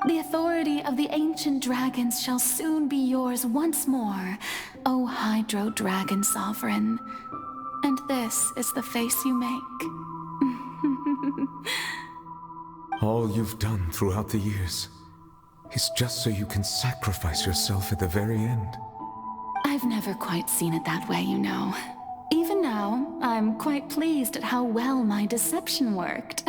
The authority of the ancient dragons shall soon be yours once more, O Hydro Dragon Sovereign. And this is the face you make. All you've done throughout the years is just so you can sacrifice yourself at the very end. I've never quite seen it that way, you know. Even now, I'm quite pleased at how well my deception worked.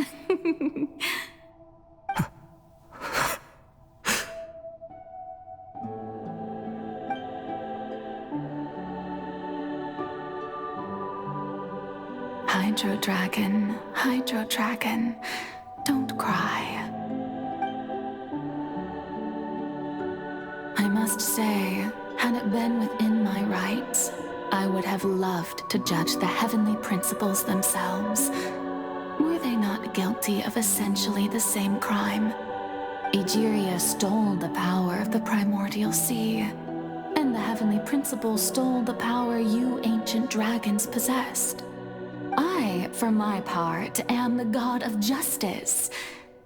Hydro Dragon, don't cry. I must say, had it been within my rights, I would have loved to judge the heavenly principles themselves. Were they not guilty of essentially the same crime? Egeria stole the power of the primordial sea, and the heavenly principles stole the power you ancient dragons possessed. I, for my part, am the god of justice.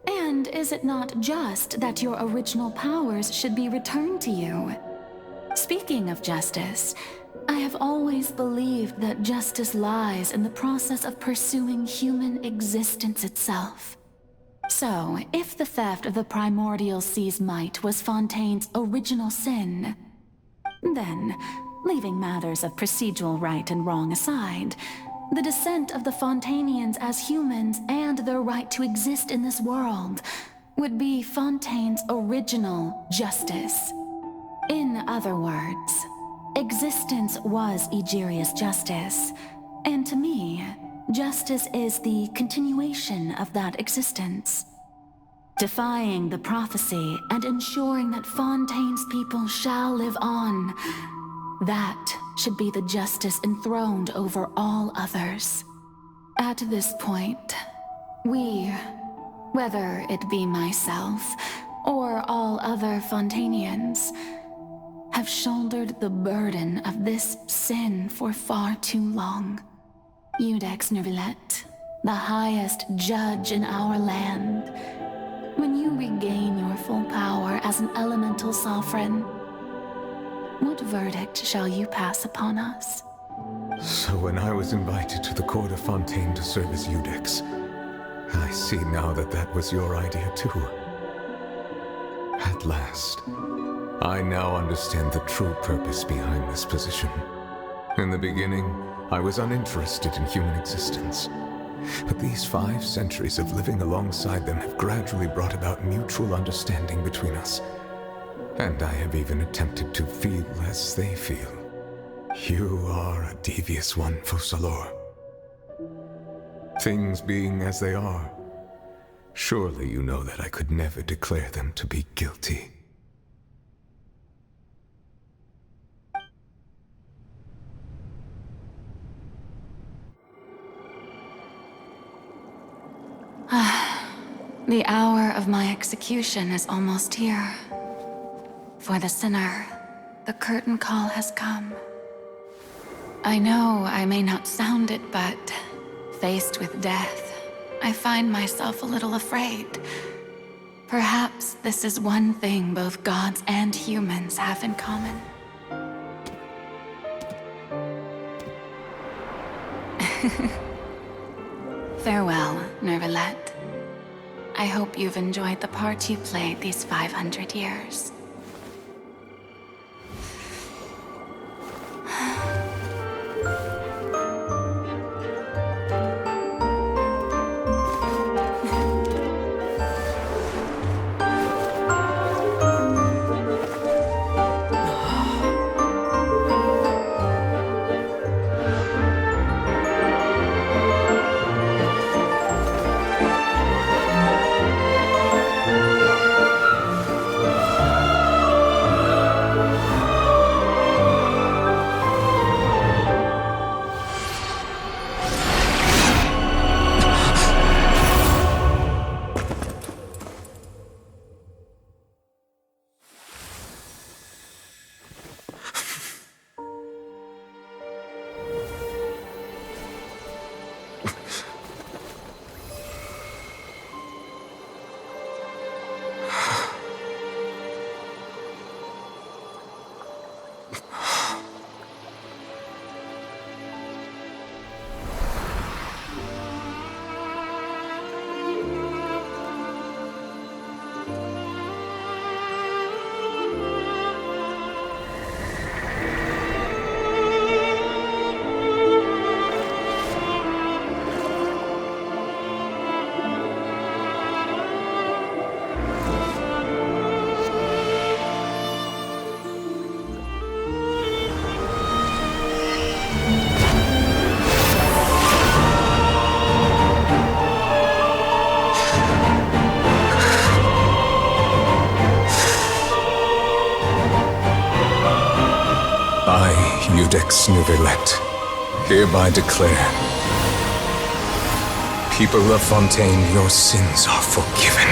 And is it not just that your original powers should be returned to you? Speaking of justice, I have always believed that justice lies in the process of pursuing human existence itself. So, if the theft of the primordial sea's might was Fontaine's original sin, then, leaving matters of procedural right and wrong aside, the descent of the Fontainians as humans and their right to exist in this world would be Fontaine's original justice. In other words, existence was Egeria's justice, and to me, justice is the continuation of that existence. Defying the prophecy and ensuring that Fontaine's people shall live on, that should be the justice enthroned over all others. At this point, we, whether it be myself or all other Fontainians, have shouldered the burden of this sin for far too long. Iudex Nervillet, the highest judge in our land, when you regain your full power as an elemental sovereign, what verdict shall you pass upon us? So when I was invited to the court of Fontaine to serve as Iudex, I see now that that was your idea too. At last, I now understand the true purpose behind this position. In the beginning, I was uninterested in human existence. But these 5 centuries of living alongside them have gradually brought about mutual understanding between us. And I have even attempted to feel as they feel. You are a devious one, Focalor. Things being as they are, surely you know that I could never declare them to be guilty. The hour of my execution is almost here. For the sinner, the curtain call has come. I know I may not sound it, but faced with death, I find myself a little afraid. Perhaps this is one thing both gods and humans have in common. Farewell, Nervillet. I hope you've enjoyed the part you played these 500 years. Judex Nuvelet, hereby declare, people of Fontaine, your sins are forgiven.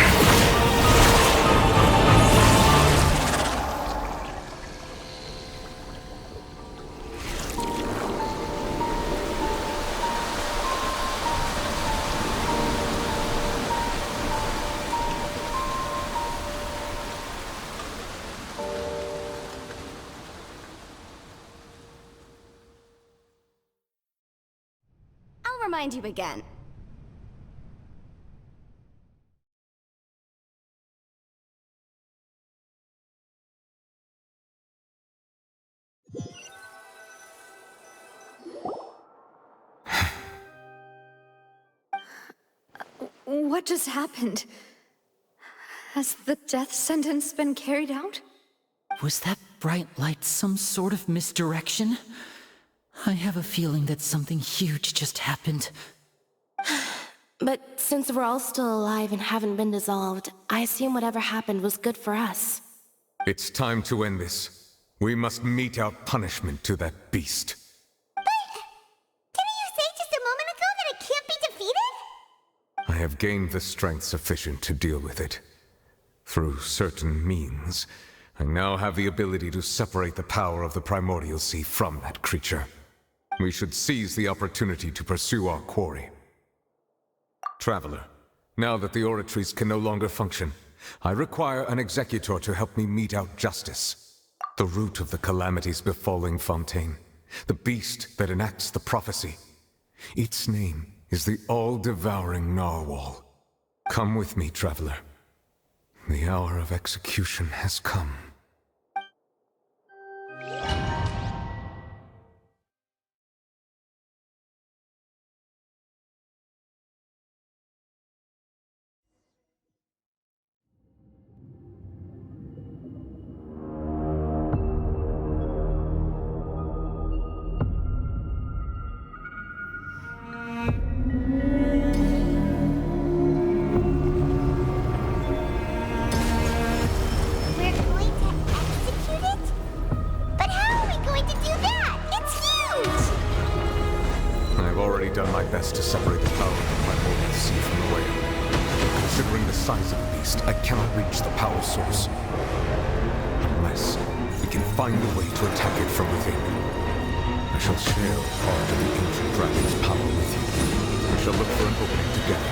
I'll remind you again. What just happened? Has the death sentence been carried out? Was that bright light some sort of misdirection? I have a feeling that something huge just happened. But since we're all still alive and haven't been dissolved, I assume whatever happened was good for us. It's time to end this. We must mete out punishment to that beast. Didn't you say just a moment ago that it can't be defeated? I have gained the strength sufficient to deal with it. Through certain means, I now have the ability to separate the power of the Primordial Sea from that creature. We should seize the opportunity to pursue our quarry. Traveler, now that the oratories can no longer function, I require an executor to help me mete out justice. The root of the calamities befalling Fontaine, the beast that enacts the prophecy. Its name is the all-devouring Narwhal. Come with me, traveler. The hour of execution has come. Done my best to separate the power of the Primordial Sea from the whale. Considering the size of the beast, I cannot reach the power source. Unless we can find a way to attack it from within. I shall share part of the ancient dragon's power with you. We shall look for an opening together.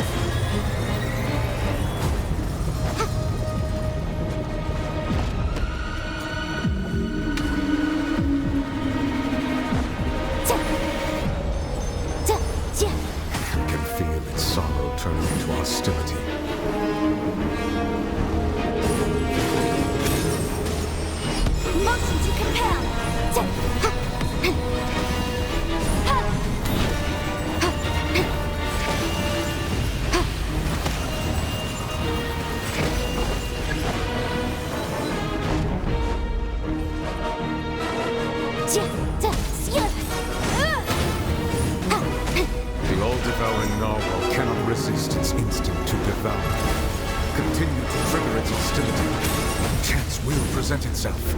Turning into hostility. Motion to compel. The all-devouring Narwhal cannot resist its instinct to devour. Continue to trigger its hostility. Chance will present itself.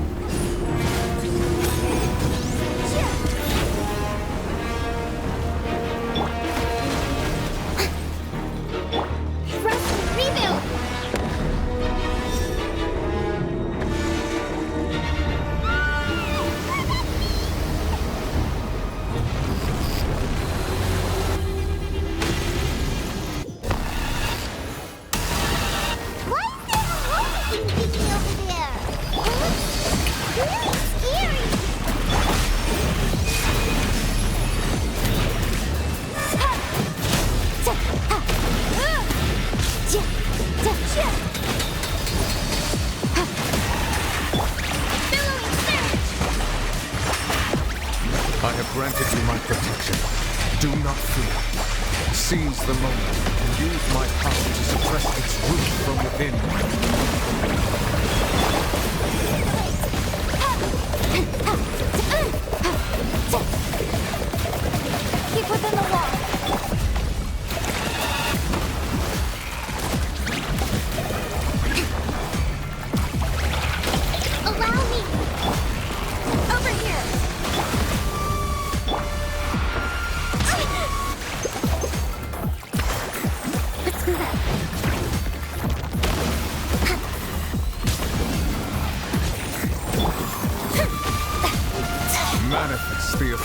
I have granted you my protection. Do not fear. Seize the moment and use my power to suppress its root from within. Keep within the wall. Allow me. Over here.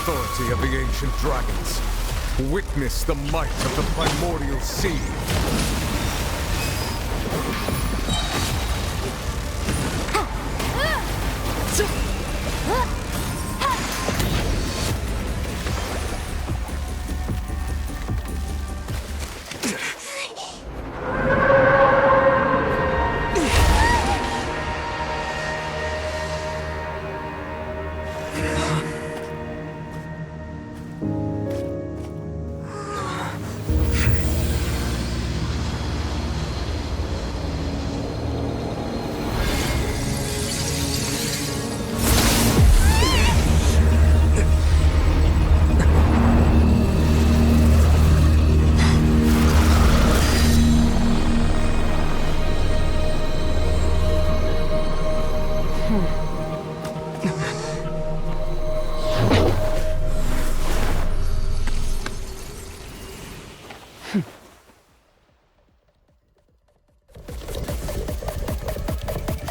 authority of the ancient dragons. Witness the might of the primordial sea.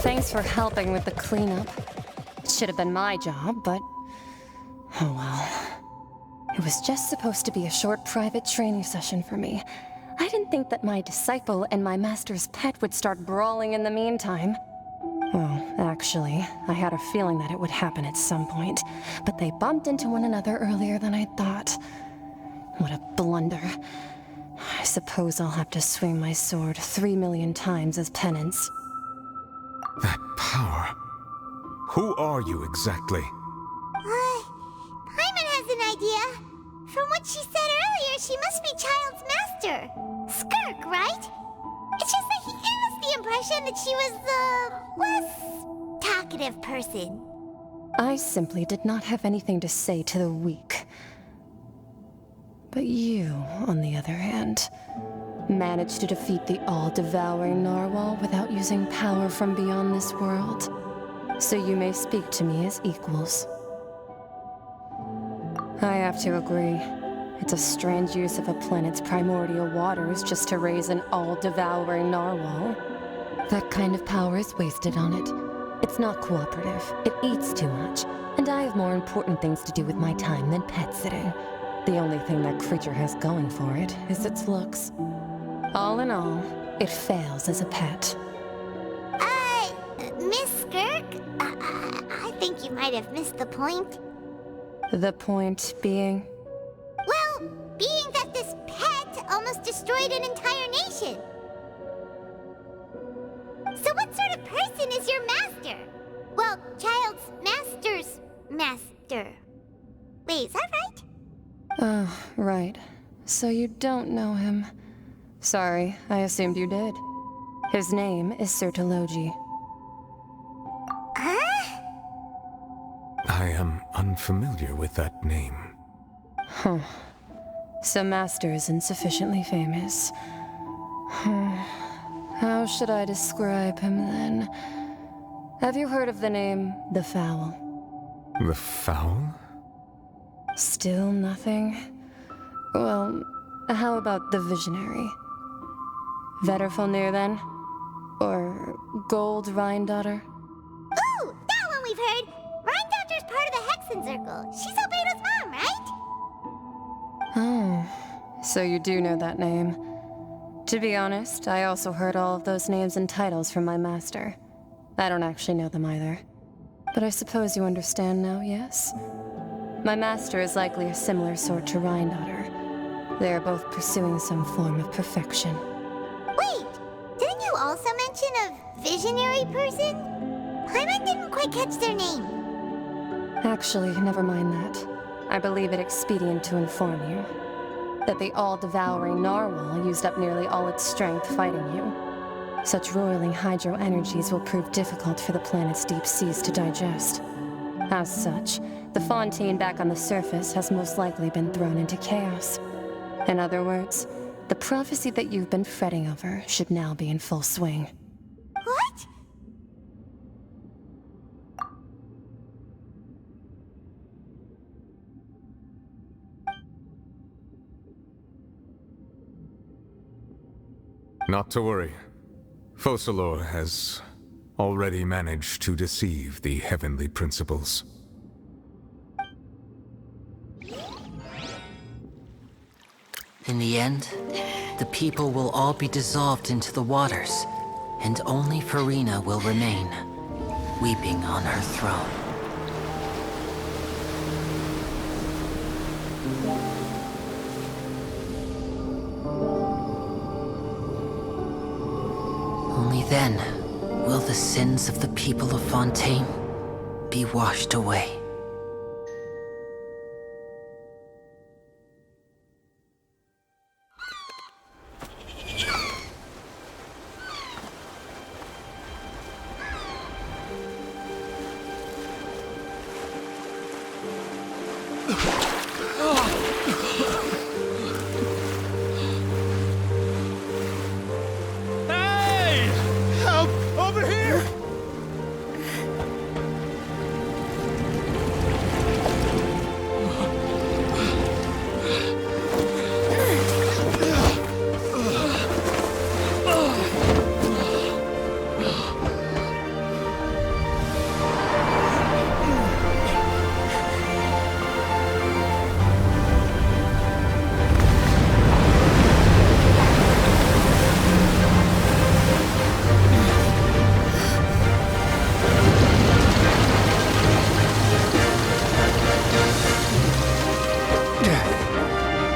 Thanks for helping with the cleanup. Should have been my job, but... oh well. It was just supposed to be a short private training session for me. I didn't think that my disciple and my master's pet would start brawling in the meantime. Well, actually, I had a feeling that it would happen at some point, but they bumped into one another earlier than I thought. What a blunder. I suppose I'll have to swing my sword 3 million times as penance. That power. Who are you exactly? Paimon has an idea. From what she said earlier, she must be Child's master. Skirk, right? It's just that he gave us the impression that she was the less talkative person. I simply did not have anything to say to the weak. But you, on the other hand, managed to defeat the all-devouring narwhal without using power from beyond this world. So you may speak to me as equals. I have to agree. It's a strange use of a planet's primordial waters just to raise an all-devouring narwhal. That kind of power is wasted on it. It's not cooperative. It eats too much. And I have more important things to do with my time than pet sitting. The only thing that creature has going for it is its looks. All in all, it fails as a pet. Miss Skirk? I think you might have missed the point. The point being? Well, being that this pet almost destroyed an entire nation. So what sort of person is your master? Well, Child's master's master. Wait, is that right? Oh, right. So you don't know him. Sorry, I assumed you did. His name is Sertologi. Huh? I am unfamiliar with that name. Huh. So Master isn't sufficiently famous. How should I describe him then? Have you heard of the name The Fowl? The Fowl? Still nothing? Well, how about the Visionary? Vetterfulnir then? Or Gold Rhindaughter? Ooh, that one we've heard. Rhindaughter's part of the Hexen Circle. She's Albedo's mom, right? Oh, so you do know that name. To be honest, I also heard all of those names and titles from my master. I don't actually know them either. But I suppose you understand now, yes? My master is likely a similar sort to Rhindaughter. They are both pursuing some form of perfection. Wait, didn't you also mention a visionary person? Paimon didn't quite catch their name. Actually, never mind that. I believe it expedient to inform you that the all-devouring narwhal used up nearly all its strength fighting you. Such roiling hydro energies will prove difficult for the planet's deep seas to digest. As such, the Fontaine back on the surface has most likely been thrown into chaos. In other words, the prophecy that you've been fretting over should now be in full swing. What? Not to worry. Focalor has already managed to deceive the heavenly principles. In the end, the people will all be dissolved into the waters, and only Farina will remain, weeping on her throne. Only then will the sins of the people of Fontaine be washed away. Hey! Help! Over here!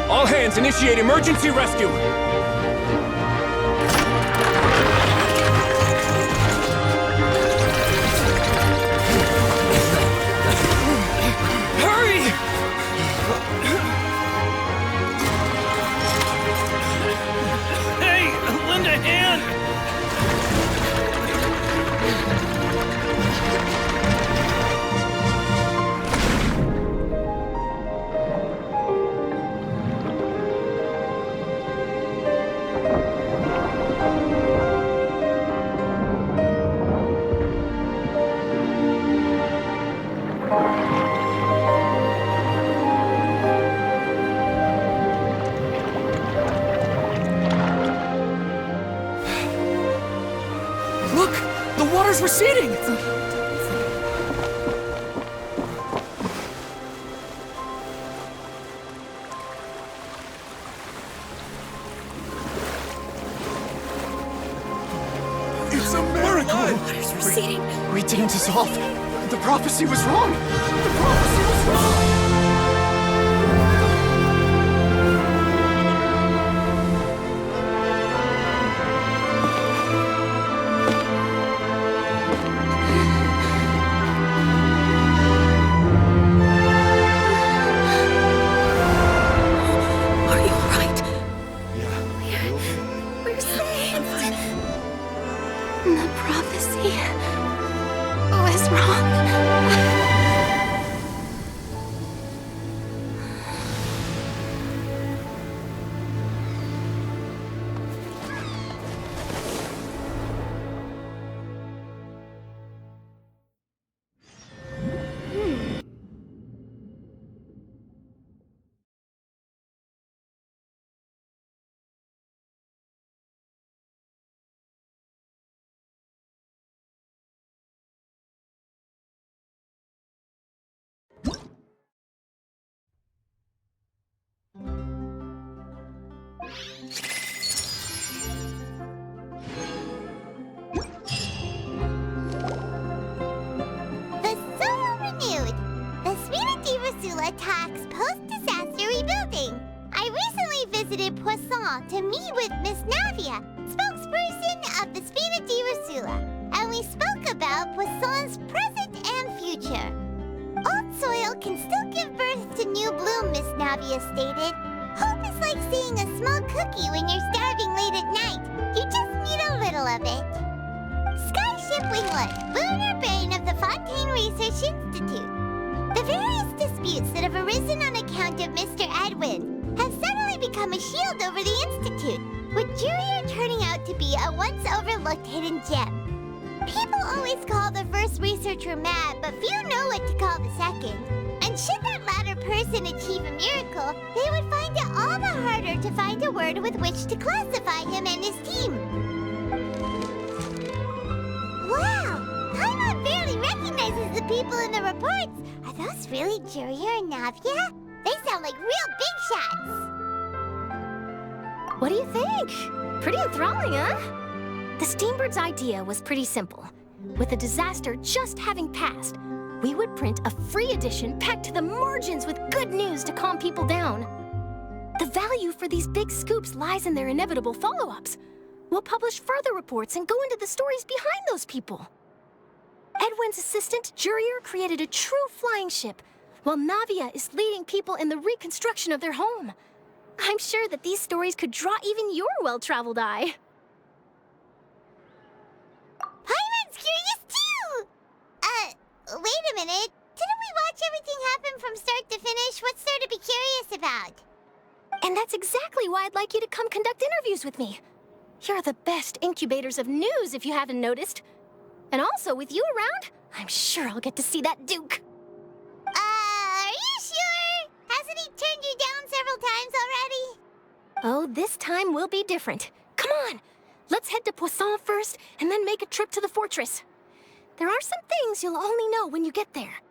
All hands, initiate emergency rescue! Hurry! Hey, lend a hand! Look! The water's receding! It's a miracle! Water's receding. We didn't dissolve. The prophecy was wrong! The prophecy was wrong! Are you alright? Yeah. We're saved. The prophecy was wrong. The Soul Renewed! The Spirit de Rasula talks post-disaster rebuilding. I recently visited Poisson to meet with Miss Navia, spokesperson of the Spirit de Rasula, and we spoke about Poisson's present and future. Old soil can still give birth to new bloom, Miss Navia stated. Hope is like seeing a small cookie when you're starving late at night. You just need a little of it. Skyship Winglet, lunar brain of the Fontaine Research Institute. The various disputes that have arisen on account of Mr. Edwin have suddenly become a shield over the Institute, with Jurier turning out to be a once overlooked hidden gem. People always call the first researcher mad, but few know what to call the second. And should that latter person achieve a miracle, they would find it all the harder to find a word with which to classify him and his team. Wow! Paimon barely recognizes the people in the reports. Are those really Jurier and Navia? They sound like real big shots. What do you think? Pretty enthralling, huh? The Steambird's idea was pretty simple. With the disaster just having passed, we would print a free edition packed to the margins with good news to calm people down. The value for these big scoops lies in their inevitable follow-ups. We'll publish further reports and go into the stories behind those people. Edwin's assistant, Jurier, created a true flying ship, while Navia is leading people in the reconstruction of their home. I'm sure that these stories could draw even your well-traveled eye. Paimon's curious too! Wait a minute. Didn't we watch everything happen from start to finish? What's there to be curious about? And that's exactly why I'd like you to come conduct interviews with me. You're the best incubators of news, if you haven't noticed. And also, with you around, I'm sure I'll get to see that Duke. Are you sure? Hasn't he turned you down several times already? Oh, this time will be different. Come on, let's head to Poisson first, and then make a trip to the fortress. There are some things you'll only know when you get there.